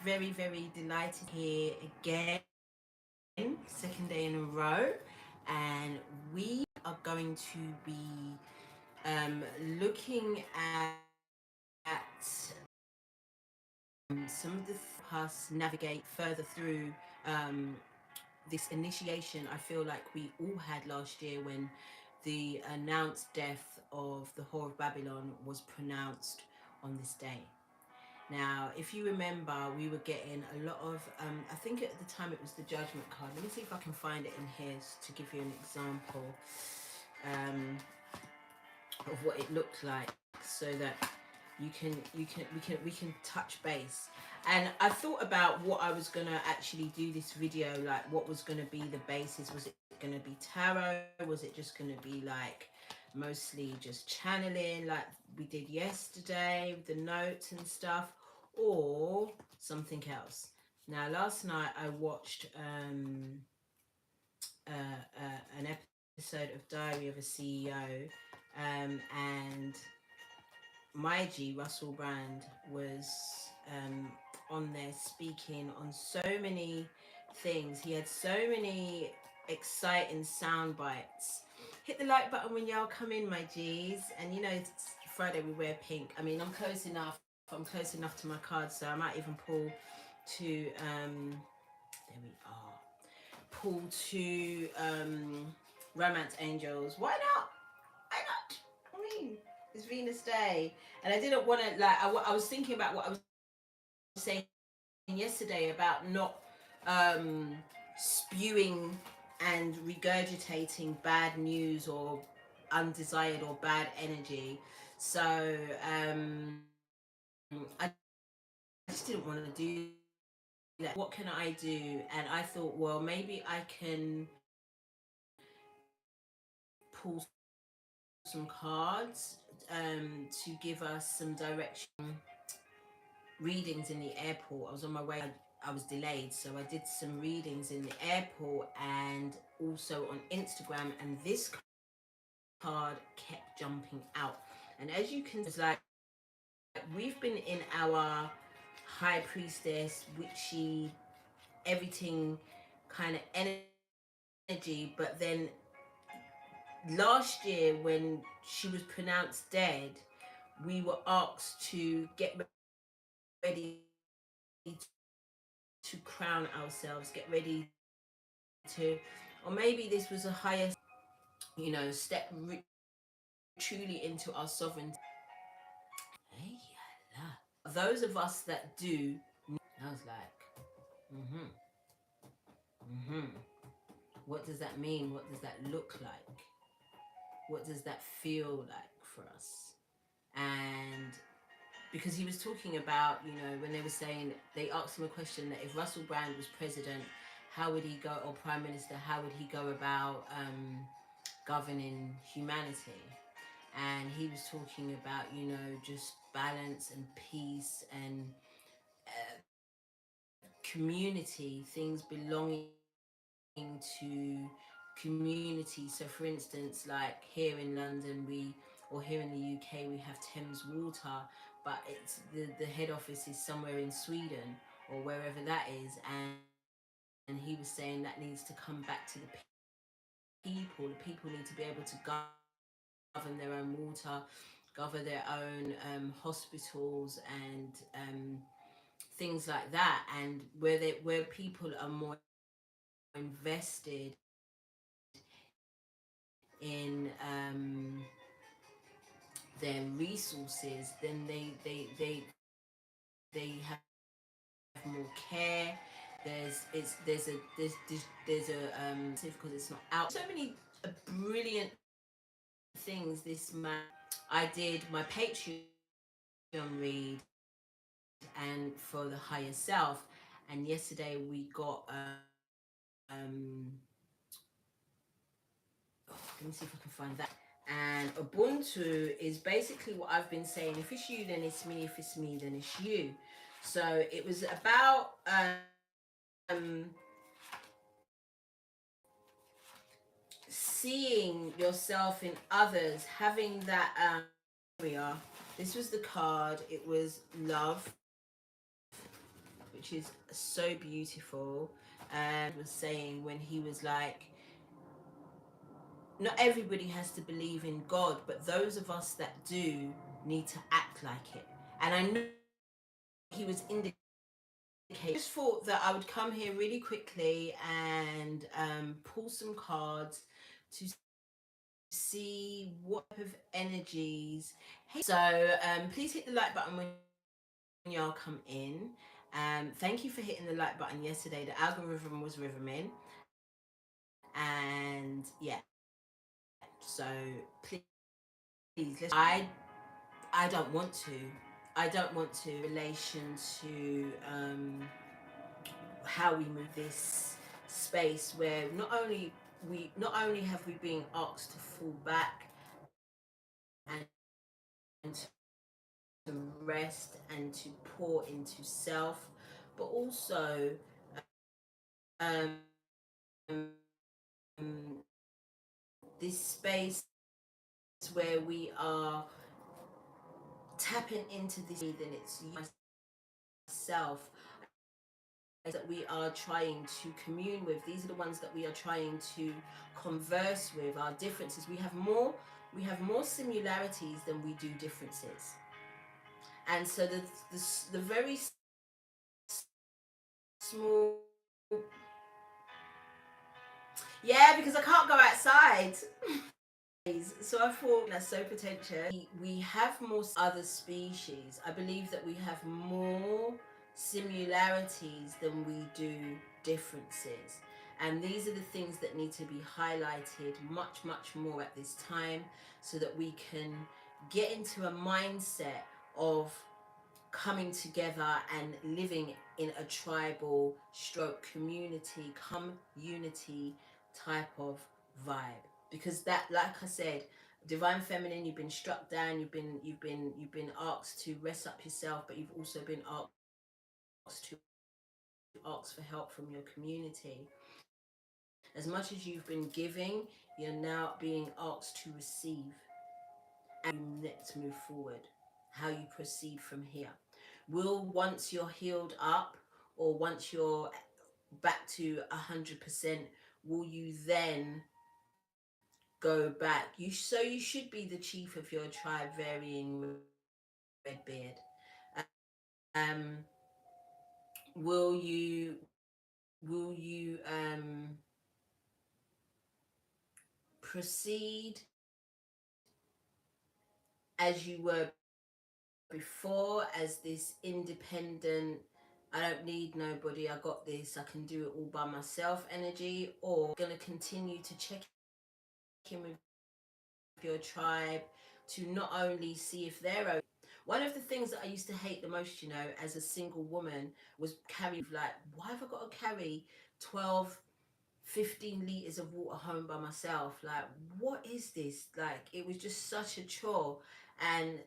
very, very delighted here again, second day in a row, and we are going to be looking at some of the us navigate further through this initiation I feel like we all had last year when the announced death of the Whore of Babylon was pronounced on this day. Now, if you remember, we were getting a lot of, I think at the time it was the judgment card. Let me see if I can find it in here to give you an example um, of what it looked like, so that we can touch base. And I thought about what I was gonna actually do this video, like what was gonna be the basis. Was it gonna be tarot? Was it just gonna be like mostly just channeling like we did yesterday with the notes and stuff, or something else? Now, last night I watched an episode of Diary of a CEO, and my G, Russell Brand, was on there speaking on so many things. He had so many exciting sound bites. Hit the like button when y'all come in, my G's. And you know, it's Friday, we wear pink. I mean, I'm close enough. I'm close enough to my card, so I might even pull to, there we are, pull to Romance Angels. Why not? Why not? I mean, it's Venus Day. And I didn't want to, like, I was thinking about what I was saying yesterday about not spewing and regurgitating bad news or undesired or bad energy. So I just didn't want to do that. What can I do? And I thought, well, maybe I can pull some cards to give us some direction. Readings in the airport. I was on my way. I was delayed, so I did some readings in the airport and also on Instagram. And this card kept jumping out. And as you can, it's like we've been in our high priestess, witchy, everything kind of energy. But then last year, when she was pronounced dead, we were asked to get ready to crown ourselves, get ready to, or maybe this was a higher, you know, step truly into our sovereignty. Hey, those of us that do, I was like, what does that mean? What does that look like? What does that feel like for us? And because he was talking about, you know, when they were saying, they asked him a question that if Russell Brand was president, how would he go, or prime minister, how would he go about governing humanity? And he was talking about, you know, just balance and peace and community, things belonging to community. So for instance, like here in London, or here in the UK, we have Thames Water, but it's the head office is somewhere in Sweden or wherever that is. And he was saying that needs to come back to the people. The people need to be able to govern their own water, govern their own hospitals and things like that. And where people are more invested in their resources, then they have more care. Because it's not out. So many brilliant things this man. I did my Patreon read and for the higher self, and yesterday we got let me see if I can find that. And Ubuntu is basically what I've been saying. If it's you, then it's me. If it's me, then it's you. So it was about seeing yourself in others, having that area. This was the card. It was love, which is so beautiful. And was saying when he was like, not everybody has to believe in God, but those of us that do need to act like it. And I know he was indicating. I just thought that I would come here really quickly and pull some cards to see what type of energies. So please hit the like button when y'all come in. Thank you for hitting the like button yesterday. The algorithm was rhythming, and yeah. So please, I don't want to. I don't want to relation to how we move this space where not only have we been asked to fall back and to rest and to pour into self, but also um, this space where we are tapping into this, then it's myself that we are trying to commune with. These are the ones that we are trying to converse with. Our differences. We have more similarities than we do differences. And so the very small, yeah, because I can't go outside. So I thought that's so pretentious. We have more other species. I believe that we have more similarities than we do differences. And these are the things that need to be highlighted much, much more at this time so that we can get into a mindset of coming together and living in a tribal stroke community, unity type of vibe. Because that, like I said, divine feminine, you've been struck down, you've been asked to rest up yourself, but you've also been asked to ask for help from your community. As much as you've been giving, you're now being asked to receive. And let's move forward. How you proceed from here. Will, once you're healed up, or once you're back to 100%, will you then go back? You should be the chief of your tribe, varying Redbeard. Um, will you proceed as you were before, as this independent, I don't need nobody, I got this, I can do it all by myself energy, or going to continue to check in with your tribe to not only see if they're okay. One of the things that I used to hate the most, as a single woman, was carrying, like, why have I got to carry 12, 15 liters of water home by myself? Like, what is this? Like, it was just such a chore. And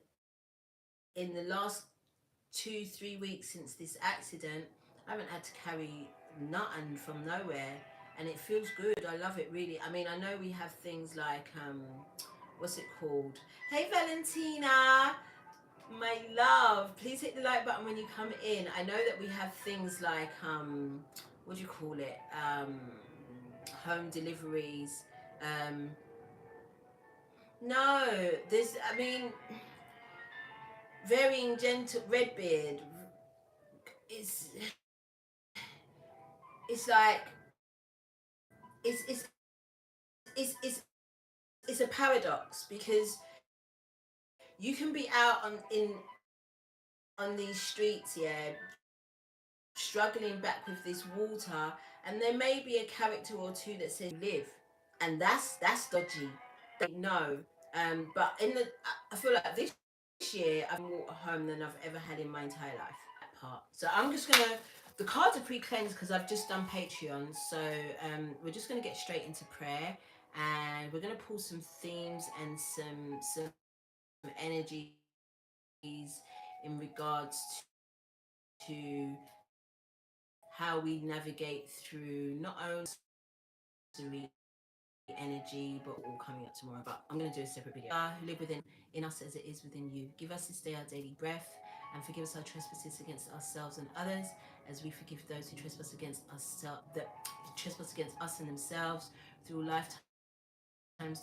in the last 2-3 weeks since this accident, I haven't had to carry nothing from nowhere, and it feels good. I love it, really. I mean, I know we have things like what's it called? Hey Valentina, my love, please hit the like button when you come in. I know that we have things like what do you call it? Home deliveries. Um, no, there's, I mean, varying gentle Redbeard. It's it's like it's it's it's it's a paradox, because you can be out on these streets, yeah, struggling back with this water, and there may be a character or two that says live, and that's dodgy. No, but I feel like this year I've more water home than I've ever had in my entire life. That part. So I'm just gonna. The cards are pre-cleansed because I've just done Patreon. So we're just gonna get straight into prayer, and we're gonna pull some themes and some energies in regards to how we navigate through not only energy, but all coming up tomorrow. But I'm going to do a separate video. Who live within in us as it is within you. Give us this day our daily breath, and forgive us our trespasses against ourselves and others, as we forgive those who trespass against us, that trespass against us and themselves through lifetimes,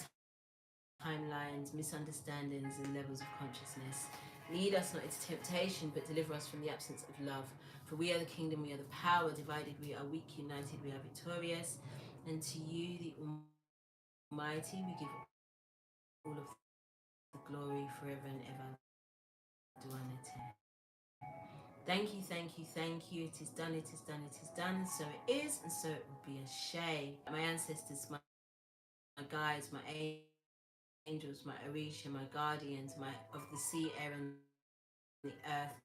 timelines, misunderstandings, and levels of consciousness. Lead us not into temptation, but deliver us from the absence of love. For we are the kingdom, we are the power. Divided, we are weak. United, we are victorious. And to you, the Almighty, we give all of the glory forever and ever. Thank you, thank you, thank you. It is done, it is done, it is done. And so it is, and so it will be a shay. My ancestors, my guides, my angels, my Orisha, my guardians, of the sea, air, and the earth,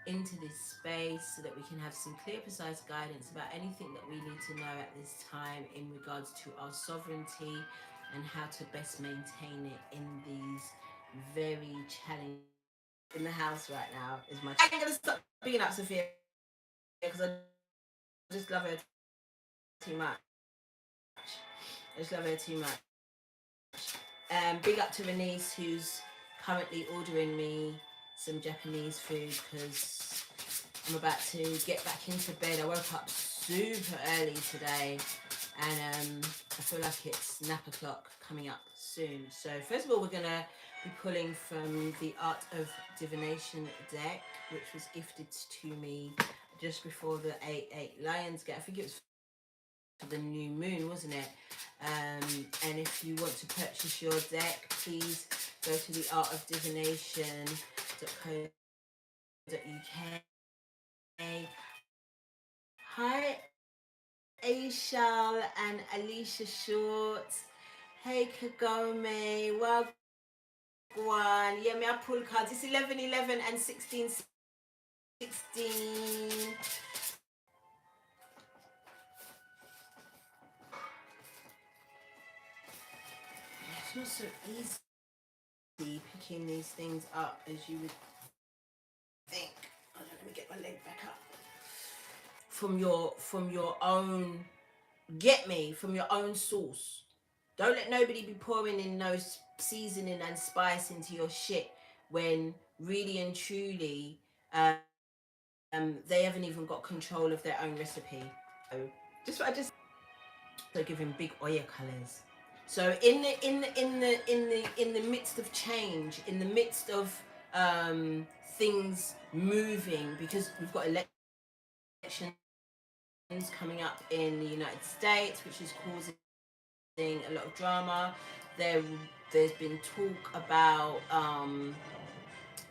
into this space so that we can have some clear, precise guidance about anything that we need to know at this time in regards to our sovereignty and how to best maintain it in these very challenging times. In the house right now is my. I ain't gonna stop being up Sophia because I just love her too much. I just love her too much. Big up to Renise, who's currently ordering me some Japanese food because I'm about to get back into bed. I woke up super early today and I feel like it's nap o'clock coming up soon. So first of all, we're going to be pulling from the Art of Divination deck, which was gifted to me just before the 8-8 Lions Gate. I think it was for the new moon, wasn't it? And if you want to purchase your deck, please go to the artofdivination.co.uk. Hi, Aishal and Alicia Short. Hey, Kagome. Wagwan. Yeah, me I pull cards. It's 11-11 and 16-16. It's not so easy picking these things up as you would think. Hold on, let me get my leg back up. From your own, get me from your own source. Don't let nobody be pouring in no seasoning and spice into your shit when really and truly they haven't even got control of their own recipe. So they're giving big oya colors. So in the midst of change, in the midst of things moving, because we've got elections coming up in the United States, which is causing a lot of drama. There's been talk about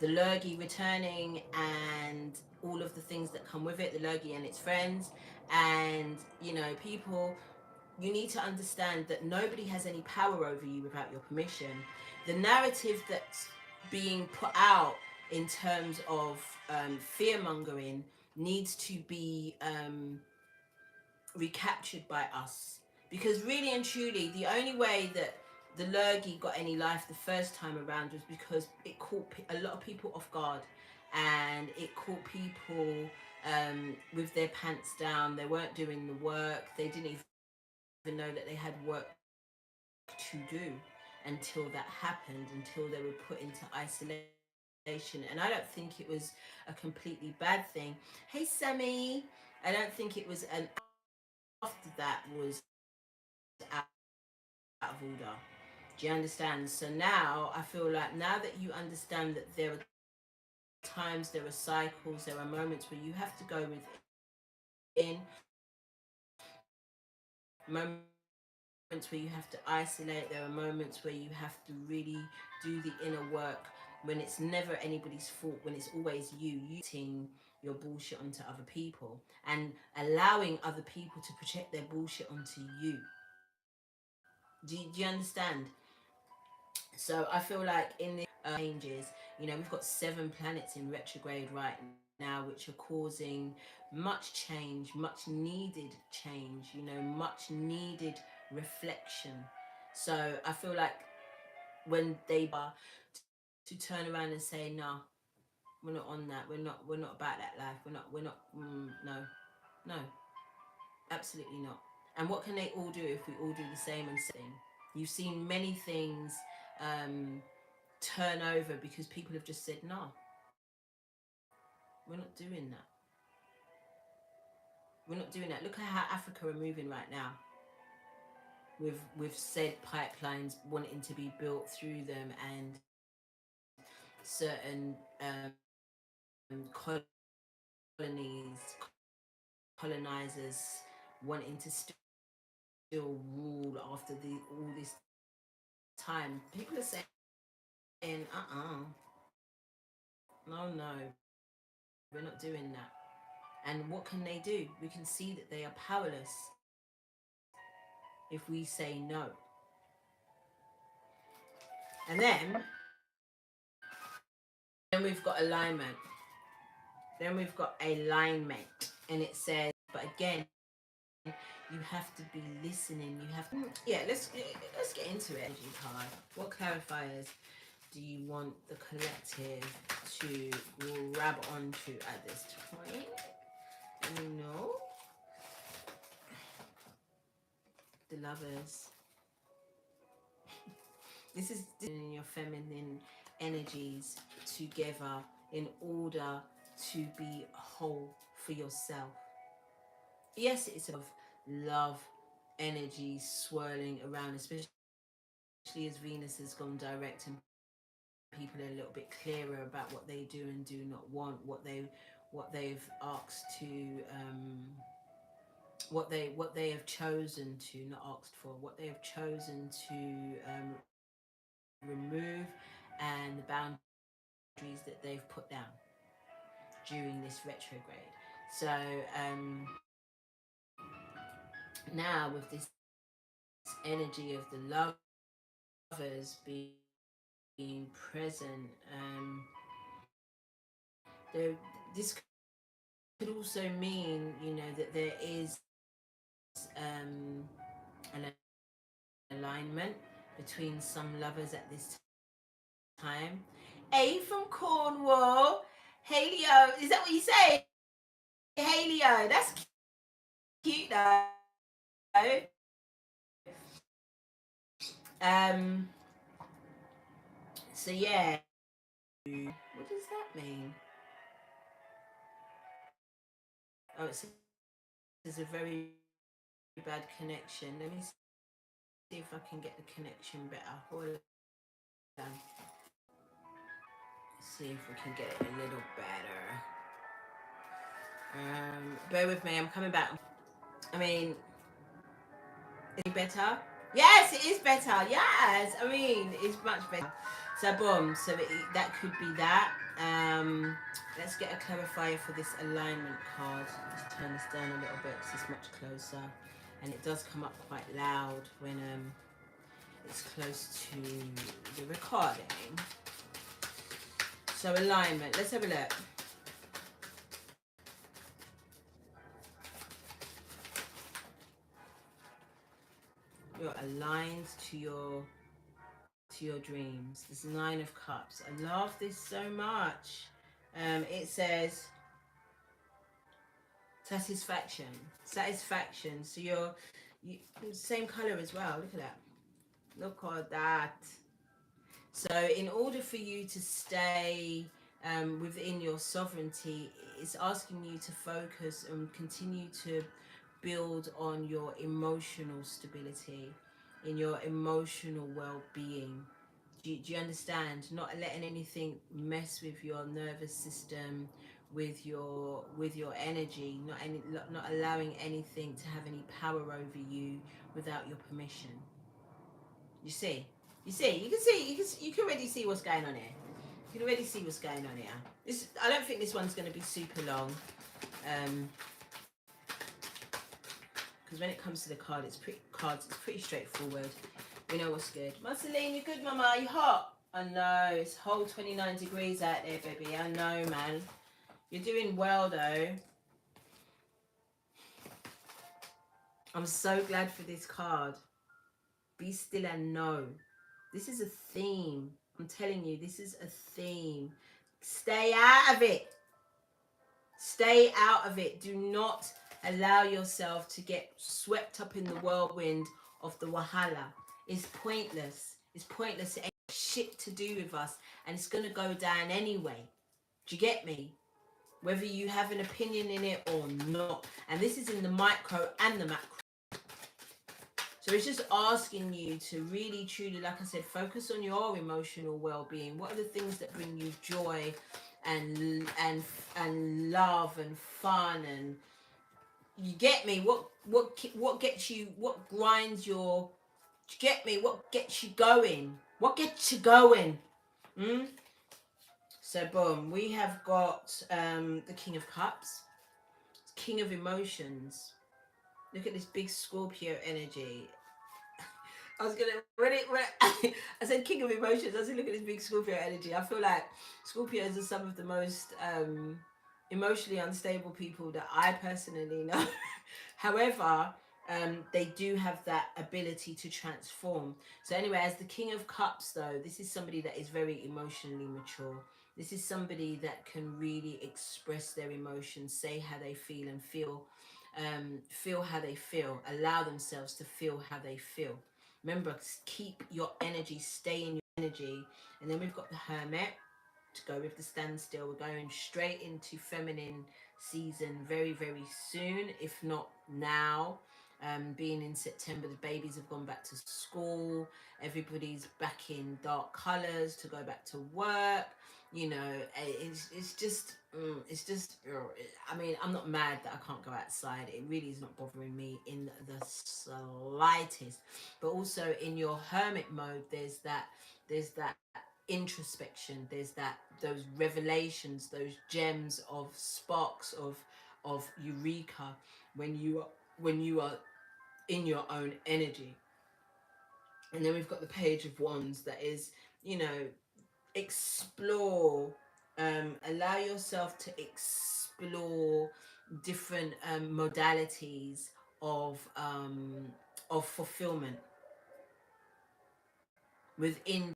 the Lurgy returning and all of the things that come with it, the Lurgy and its friends. And, people, you need to understand that nobody has any power over you without your permission. The narrative that's being put out in terms of fear mongering needs to be recaptured by us. Because really and truly, the only way that the Lurgy got any life the first time around was because it caught a lot of people off guard, and it caught people with their pants down. They weren't doing the work. They didn't even know that they had work to do until that happened, until they were put into isolation. And I don't think it was a completely bad thing. Hey, Sammy. I don't think it was an after that was out of order. Do you understand? So now I feel like, now that you understand that there are times, there are cycles, there are moments where you have to go within, moments where you have to isolate, there are moments where you have to really do the inner work, when it's never anybody's fault, when it's always you projecting your bullshit onto other people and allowing other people to project their bullshit onto you. Do you understand? So I feel like in the changes, we've got 7 planets in retrograde right now, which are causing much change, much needed change, much needed reflection. So I feel like when they are to turn around and say, no, we're not on that, we're not about that life, no, no, absolutely not. And what can they all do if we all do the same and same? You've seen many things turn over because people have just said no. We're not doing that. We're not doing that. Look at how Africa are moving right now. With said pipelines wanting to be built through them, and certain colonies, colonizers wanting to still rule after all this time. People are saying, no, we're not doing that. And what can they do? We can see that they are powerless if we say no. And then we've got alignment. Then we've got alignment, and it says, but again, you have to be listening. You have to, yeah. Let's get into it. Energy card. What clarifiers do you want the collective to grab onto at this point? No, the lovers. This is in your feminine energies together in order to be whole for yourself. Yes, it's of love energy swirling around, especially as Venus has gone direct and people are a little bit clearer about what they do and do not want, what they've asked to what they have chosen to, not asked for, what they have chosen to remove, and the boundaries that they've put down during this retrograde. So now with this energy of the lovers being present, this could also mean, that there is an alignment between some lovers at this time. A from Cornwall. Hey Leo, is that what you say? Hey Leo, that's cute though. So yeah, what does that mean? Oh, it's a very bad connection. Let me see if I can get the connection better. Hold on. See if we can get it a little better. Bear with me, I'm coming back. I mean, is it better? Yes, it is better. Yes, I mean, it's much better. So boom, so that could be that. Let's get a clarifier for this alignment card. Let's turn this down a little bit because it's much closer, and it does come up quite loud when it's close to the recording. So alignment, let's have a look. You're aligned to your dreams. This 9 of Cups. I love this so much. It says satisfaction. So you're same color as well. Look at that. Look at that. So in order for you to stay within your sovereignty, it's asking you to focus and continue to build on your emotional stability, in your emotional well-being. Do you understand? Not letting anything mess with your nervous system, with your energy, not allowing anything to have any power over you without your permission. You see, you can already see what's going on here. You can already see what's going on here. I don't think this one's going to be super long, because when it comes to the it's pretty straightforward. We know what's good. Marceline, you good, mama? You hot? I know, it's whole 29 degrees out there, baby. I know, man. You're doing well, though. I'm so glad for this card. Be still and know. This is a theme. I'm telling you, this is a theme. Stay out of it. Stay out of it. Do not allow yourself to get swept up in the whirlwind of the wahala. It's pointless. It's pointless. It ain't shit to do with us, and it's going to go down anyway. Do you get me? whether you have an opinion in it or not. And this is in the micro and the macro. So it's just asking you to really, truly, like I said, focus on your emotional well-being. What are the things that bring you joy and love and fun, and you get me? What gets you? What grinds your? You get me? What gets you going? What gets you going? Mm? So boom, we have got the King of Cups, King of Emotions. Look at this big Scorpio energy. I was gonna when I said King of Emotions. I said, look at this big Scorpio energy. I feel like Scorpios are some of the most emotionally unstable people that I personally know. However, they do have that ability to transform. So anyway, as the King of Cups, though, this is somebody that is very emotionally mature. This is somebody that can really express their emotions, say how they feel, and feel how they feel, allow themselves to feel how they feel. Remember, keep your energy, stay in your energy. And then we've got the Hermit to go with the standstill. We're going straight into feminine season very, very soon, if not now. Being in September, the babies have gone back to school. Everybody's back in dark colors to go back to work. You know, it's just I mean, I'm not mad that I can't go outside. It really is not bothering me in the slightest. But also in your hermit mode, there's that introspection. There's those revelations, those gems of sparks of eureka when you are in your own energy. And then we've got the Page of Wands, that is, you know, explore, allow yourself to explore different modalities of fulfillment within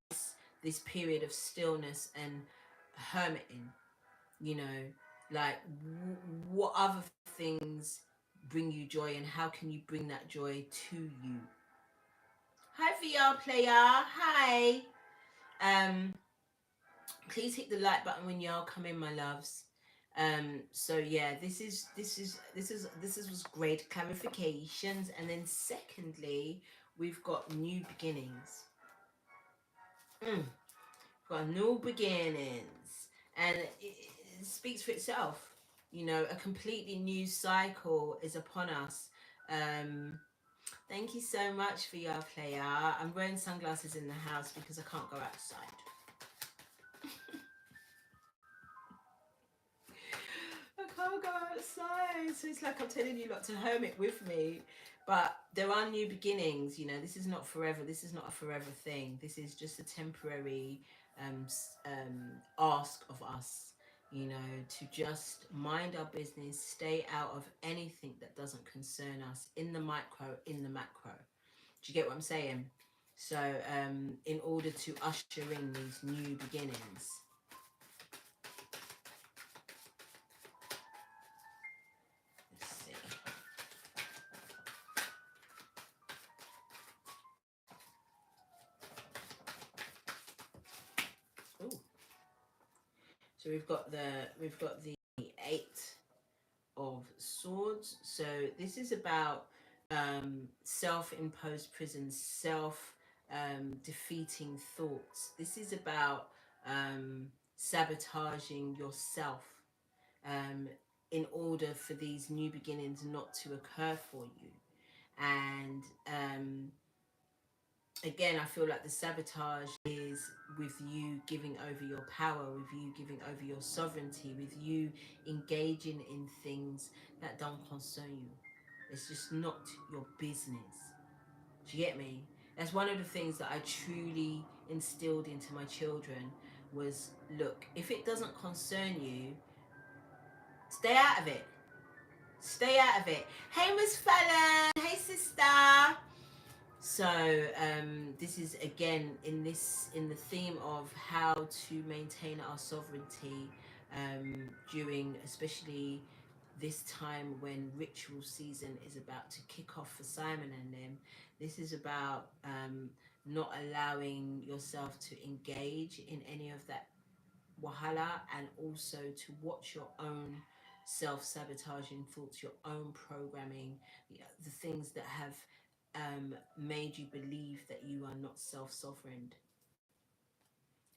this period of stillness and hermiting. You know, like what other things bring you joy, and how can you bring that joy to you? Hi VR player, hi. um Please hit the like button when y'all come in, my loves. So yeah, this is was great clarifications. And then secondly, we've got new beginnings. mm, got new beginnings, and it speaks for itself. You know, a completely new cycle is upon us. Thank you so much for your player. I'm wearing sunglasses in the house because I can't go outside. I can't go outside. So it's like I'm telling you not to hermit with me. But there are new beginnings. You know, this is not forever. This is not a forever thing. This is just a temporary ask of us, you know, to just mind our business, stay out of anything that doesn't concern us, in the micro, in the macro. Do you get what I'm saying? So, in order to usher in these new beginnings. Let's see. Ooh. So we've got the 8 of Swords. So this is about self-imposed prisons, defeating thoughts. This is about sabotaging yourself, um, in order for these new beginnings not to occur for you. And again, I feel like the sabotage is with you giving over your power, with you giving over your sovereignty, with you engaging in things that don't concern you. It's just not your business. Do you get me? That's one of the things that I truly instilled into my children was, look, if it doesn't concern you, stay out of it. Stay out of it. Hey, Miss Fallon. Hey, sister. So this is again in the theme of how to maintain our sovereignty during especially this time when ritual season is about to kick off for Simon and them. This is about not allowing yourself to engage in any of that wahala, and also to watch your own self-sabotaging thoughts, your own programming, the things that have made you believe that you are not self-sovereign.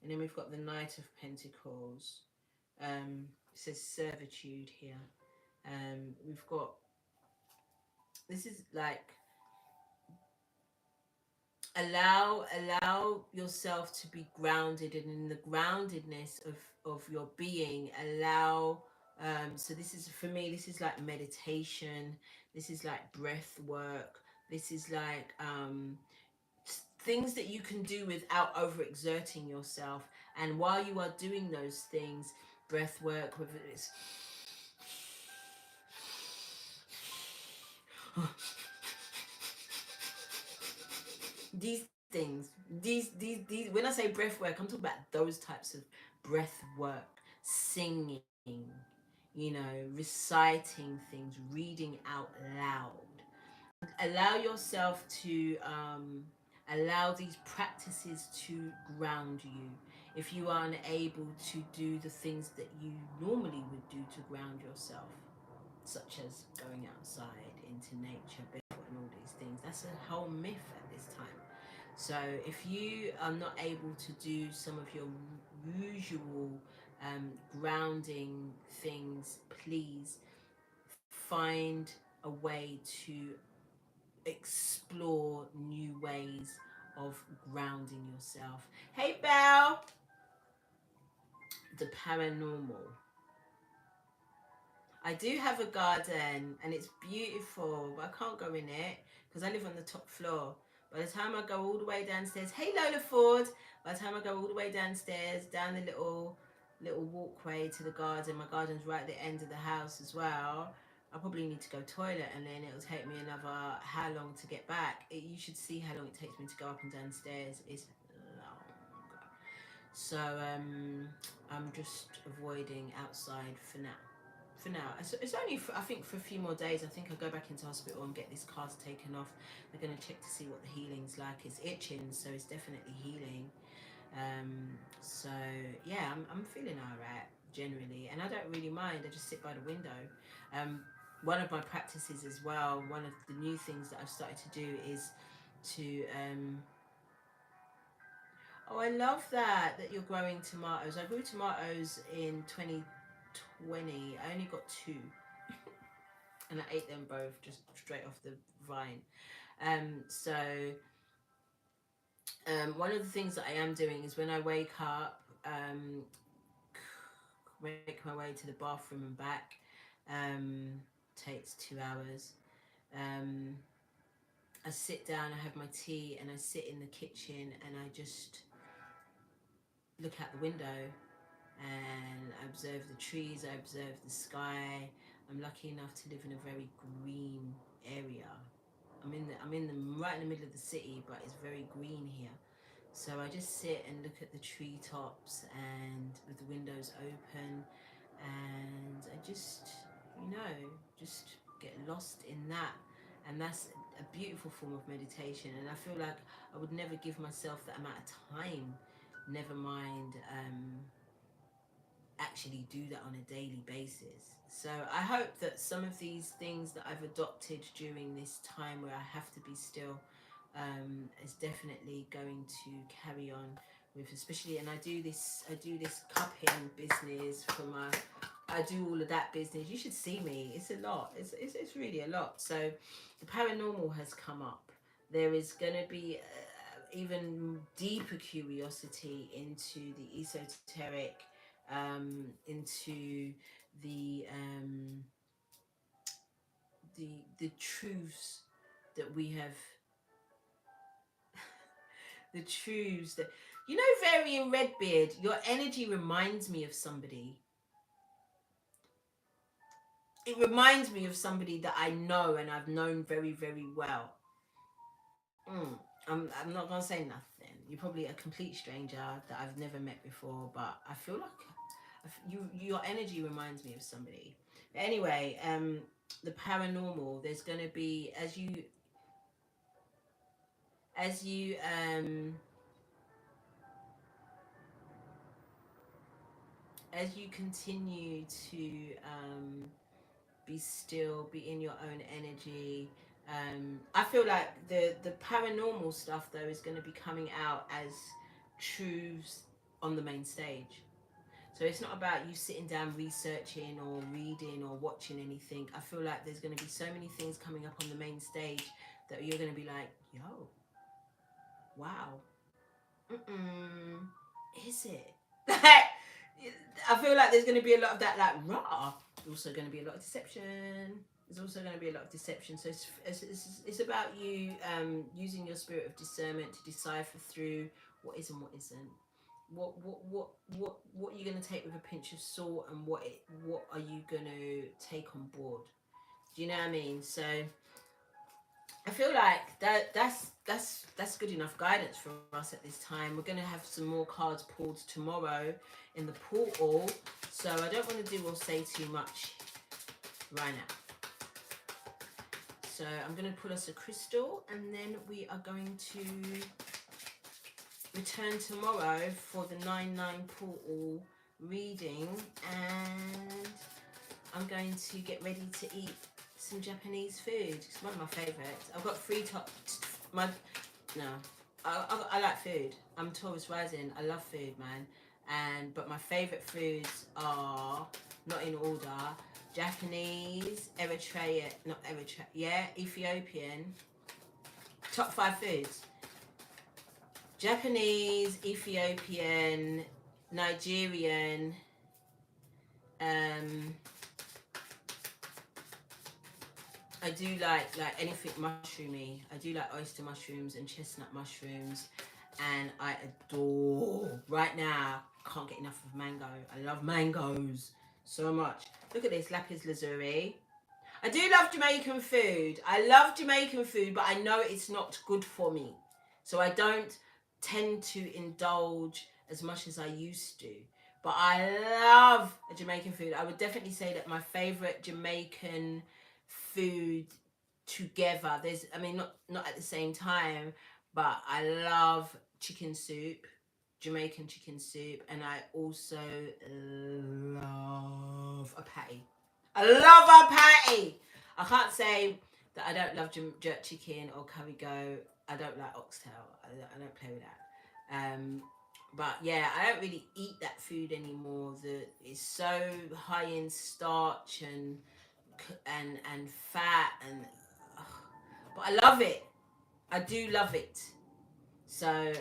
And then we've got the Knight of Pentacles. It says servitude here. We've got, this is like, allow yourself to be grounded, and in the groundedness of your being, allow, so this is, for me, this is like meditation, this is like breath work, this is like things that you can do without overexerting yourself. And while you are doing those things, breath work, whether it's these things, these when I say breath work, I'm talking about those types of breath work, singing, you know, reciting things, reading out loud. Allow yourself to allow these practices to ground you. If you are unable to do the things that you normally would do to ground yourself, such as going outside into nature, barefoot, and all these things, that's a whole myth at this time. So if you are not able to do some of your usual grounding things, please find a way to explore new ways of grounding yourself. Hey, Belle! The paranormal. I do have a garden and it's beautiful, but I can't go in it because I live on the top floor. By the time I go all the way downstairs, hey Lola Ford, by the time I go all the way downstairs, down the little walkway to the garden, my garden's right at the end of the house as well. I probably need to go toilet, and then it'll take me another how long to get back. You should see how long it takes me to go up and downstairs. It's long. So I'm just avoiding outside for now. For now, it's only for, I think for a few more days. I think I'll go back into hospital and get this cast taken off. They're going to check to see what the healing's like. It's itching, so it's definitely healing. So yeah, I'm feeling alright generally, and I don't really mind. I just sit by the window. Um, One of my practices as well, one of the new things that I've started to do is to oh, I love that you're growing tomatoes. I grew tomatoes in 2020. I only got two, and I ate them both just straight off the vine. So one of the things that I am doing is when I wake up, make my way to the bathroom and back. Takes 2 hours. Um, I sit down, I have my tea, and I sit in the kitchen and I just look out the window and I observe the trees, I observe the sky. I'm lucky enough to live in a very green area. I'm in the right in the middle of the city, but it's very green here. So I just sit and look at the treetops and with the windows open, and I just, just get lost in that. And that's a beautiful form of meditation. And I feel like I would never give myself that amount of time, never mind actually do that on a daily basis. So I hope that some of these things that I've adopted during this time where I have to be still is definitely going to carry on with, especially, and I do this cupping business for my, I do all of that business. You should see me. It's a lot. It's really a lot. So the paranormal has come up. There is going to be even deeper curiosity into the esoteric, into the the truths that we have, the truths that, Varian Redbeard, your energy reminds me of somebody. It reminds me of somebody that I know and I've known very, very well. I'm not gonna say nothing. You're probably a complete stranger that I've never met before, but I feel like your energy reminds me of somebody. Anyway, the paranormal. There's gonna be, as you as you continue to be still, be in your own energy. I feel like the paranormal stuff though is going to be coming out as truths on the main stage. So it's not about you sitting down researching or reading or watching anything. I feel like there's going to be so many things coming up on the main stage that you're going to be like, yo, wow, is it? I feel like there's going to be a lot of that, like, raw. There's also going to be a lot of deception. There's also going to be a lot of deception. So it's about you using your spirit of discernment to decipher through what is and what isn't. What are you going to take with a pinch of salt, and what are you going to take on board? Do you know what I mean? So I feel like that's good enough guidance for us at this time. We're going to have some more cards pulled tomorrow in the portal, so I don't want to do or say too much right now. So I'm going to pull us a crystal, and then we are going to return tomorrow for the 9-9 portal reading, and I'm going to get ready to eat some Japanese food. It's one of my favourites. I've got three top. No, I like food. I'm Taurus rising. I love food, man. But my favourite foods are not in order. Japanese, Ethiopian. Top 5 foods: Japanese, Ethiopian, Nigerian. I do like anything mushroomy. I do like oyster mushrooms and chestnut mushrooms, and I adore. Right now, I can't get enough of mango. I love mangoes so much. Look at this, lapis lazuli. I do love Jamaican food. I love Jamaican food, but I know it's not good for me, so I don't tend to indulge as much as I used to. But I love a Jamaican food. I would definitely say that my favorite Jamaican food together, not at the same time, but I love chicken soup, Jamaican chicken soup, and I also love a patty. I love a patty. I can't say that I don't love jerk chicken or curry goat. I don't like oxtail. I don't play with that. But yeah, I don't really eat that food anymore. It's so high in starch and fat, and but I love it. I do love it. So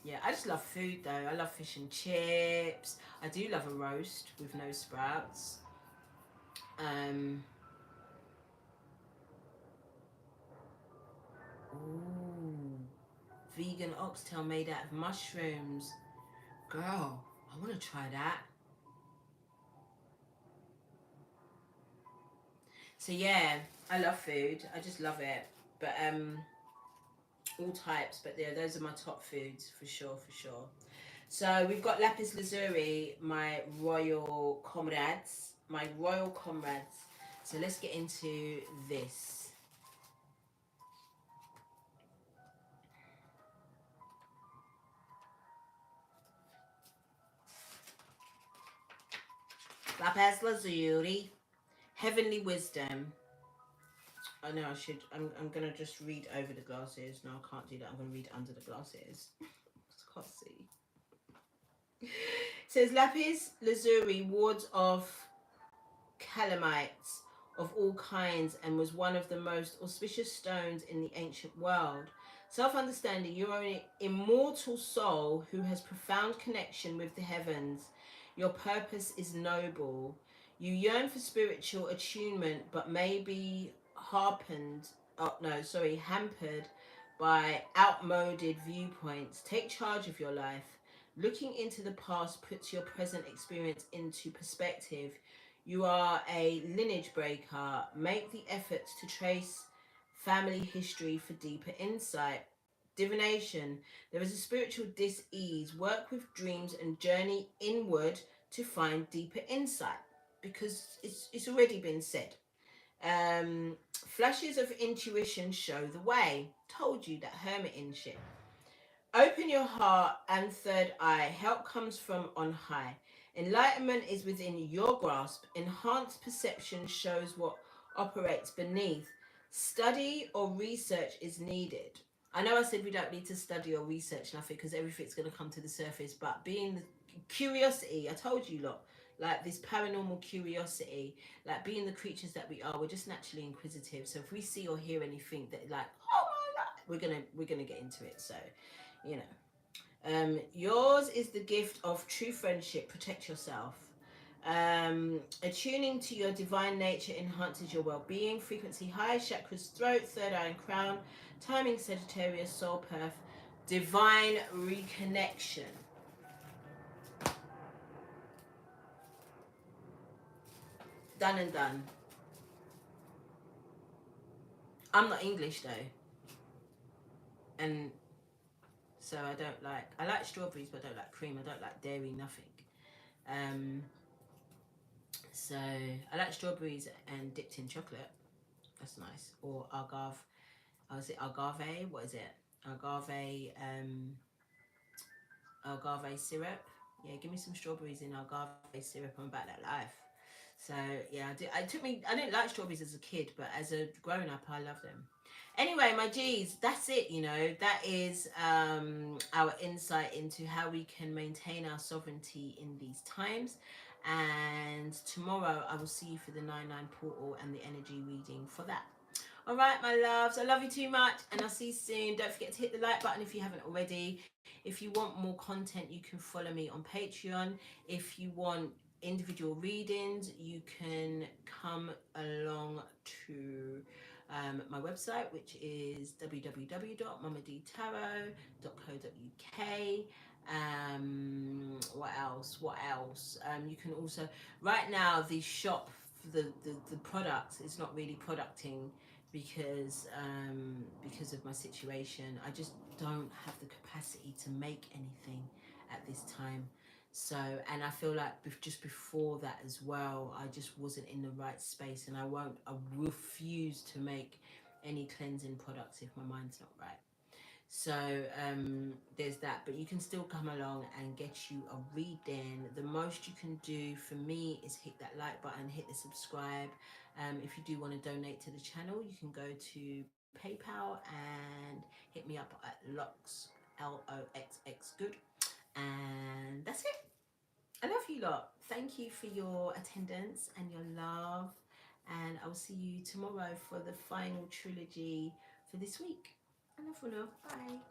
yeah, I just love food though. I love fish and chips. I do love a roast with no sprouts. Ooh, vegan oxtail made out of mushrooms. Girl, I want to try that. So yeah, I love food. I just love it. But all types. But yeah, those are my top foods for sure, for sure. So we've got lapis lazuli, my royal comrades, my royal comrades. So let's get into this. Lapis lazuli, heavenly wisdom. I know I should. I'm gonna just read over the glasses. No, I can't do that. I'm gonna read under the glasses. I can't see. It says lapis lazuli wards off calamites of all kinds and was one of the most auspicious stones in the ancient world. Self-understanding, you are an immortal soul who has profound connection with the heavens. Your purpose is noble. You yearn for spiritual attunement, but may be hampered by outmoded viewpoints. Take charge of your life. Looking into the past puts your present experience into perspective. You are a lineage breaker. Make the efforts to trace family history for deeper insight. Divination. There is a spiritual dis-ease. Work with dreams and journey inward to find deeper insight, because it's already been said. Flashes of intuition show the way. Told you that hermiting shit. Open your heart and third eye. Help comes from on high. Enlightenment is within your grasp. Enhanced perception shows what operates beneath. Study or research is needed. I know I said we don't need to study or research nothing because everything's going to come to the surface, but being the curiosity, I told you, lot, like this paranormal curiosity, like being the creatures that we are, we're just naturally inquisitive. So if we see or hear anything that, like, oh my god, we're gonna get into it. So, you know. Yours is the gift of true friendship. Protect yourself. Attuning to your divine nature enhances your well-being. Frequency high, chakras, throat, third eye and crown. Timing Sagittarius, soul perf. Divine reconnection. Done and done. I'm not English though, and so I like strawberries, but I don't like cream. I don't like dairy, nothing. Um, so I like strawberries and dipped in chocolate. That's nice. Or agave. Oh, is it agave? What is it? Agave. Agave syrup. Yeah, give me some strawberries in agave syrup. I'm about that life. So yeah, it took me. I didn't like strawberries as a kid, but as a grown up, I love them. Anyway, my G's, that's it. You know, that is our insight into how we can maintain our sovereignty in these times. And tomorrow, I will see you for the 9-9 portal and the energy reading for that. All right, my loves, I love you too much, and I'll see you soon. Don't forget to hit the like button if you haven't already. If you want more content, you can follow me on Patreon. If you want individual readings, you can come along to my website, which is www.mamadtarot.co.uk. What else? You can also, right now, the shop, the product is not really producting because of my situation. I just don't have the capacity to make anything at this time. So, and I feel like just before that as well, I just wasn't in the right space, and I refuse to make any cleansing products if my mind's not right. So there's that, but you can still come along and get you a reading. The most you can do for me is hit that like button, hit the subscribe. If you do want to donate to the channel, you can go to PayPal and hit me up at Lox, LOXX good. And that's it. I love you lot. Thank you for your attendance and your love. And I'll see you tomorrow for the final trilogy for this week. I love you. Bye.